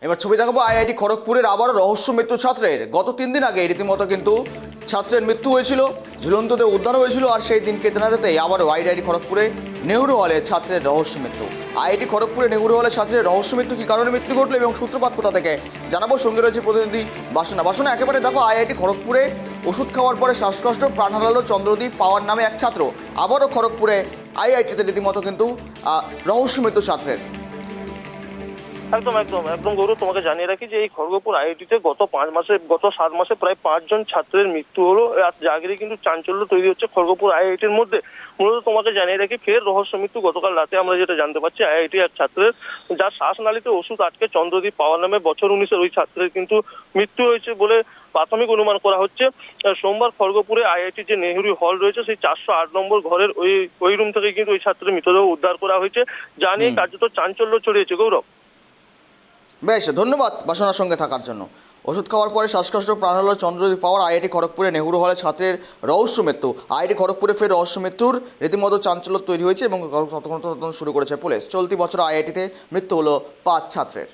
এবার ছবি দেখাবো আইআইটি খড়গপুরের আবারও রহস্য মৃত্যু ছাত্রের। গত 3 দিন আগে রীতিমতো কিন্তু ছাত্রের মৃত্যু হয়েছিল, ঝুলন্ততে উদ্ধার হয়েছিল, আর সেই দিন কেটে না যেতেই আবারও আইআইটি খড়গপুরে নেহরু হলে ছাত্রের রহস্য মৃত্যু। আইআইটি খড়গপুরে নেহরু হলে ছাত্রের রহস্য মৃত্যু, কী কারণে মৃত্যু ঘটলো এবং সূত্রপাত কোথা থেকে জানাবো। সঙ্গে রয়েছে প্রতিনিধি বাসনা। একেবারে দেখো, আইআইটি খড়গপুরে ওষুধ খাওয়ার পরে শ্বাসকষ্ট, প্রাণ হারালো চন্দ্রদীপ পাওয়ার নামে এক ছাত্র। আবারও খড়গপুরে আইআইটিতে রীতিমতো কিন্তু রহস্য মৃত্যু ছাত্রের। একদম একদম একদম গৌরব, তোমাকে জানিয়ে রাখি যে এই খড়গপুর আইআইটিতে গত 7 মাসে প্রায় 5 জন ছাত্রের মৃত্যু হলো। যা ঘিরে কিন্তু চাঞ্চল্য তৈরি হচ্ছে খড়গপুর আইআইটির মধ্যে। মূলত তোমাকে জানিয়ে রাখি, ফের রহস্য মৃত্যু গতকাল রাতে আমরা যেটা জানতে পারছি, আইআইটি এক ছাত্রের যার শ্বাসনালীতে ওষুধ আটকে চন্দ্রদীপ পাওয়ার নামে বছর 19-এর ওই ছাত্রের কিন্তু মৃত্যু হয়েছে বলে প্রাথমিক অনুমান করা হচ্ছে। সোমবার খড়গপুরে আইআইটি যে নেহরু হল রয়েছে সেই 408 নম্বর ঘরের ওই রুম থেকে কিন্তু ওই ছাত্রের মৃতদেহ উদ্ধার করা হয়েছে, যা নিয়ে কার্যত চাঞ্চল্য ছড়িয়েছে। গৌরব, বেশ, ধন্যবাদ বাসনার সঙ্গে থাকার জন্য। ওষুধ খাওয়ার পরে শ্বাসকষ্ট, প্রাণ হলো চন্দ্রদীপ পাওয়ার। আইআইটি খড়গপুরে নেহরু হলে ছাত্রের রহস্য মৃত্যু। আইআইটি খড়গপুরে ফের রহস্য মৃত্যুর রীতিমতো চাঞ্চল্য তৈরি হয়েছে এবং তদন্ত শুরু করেছে পুলিশ। চলতি বছর আইআইটিতে মৃত্যু হলো 5 ছাত্রের।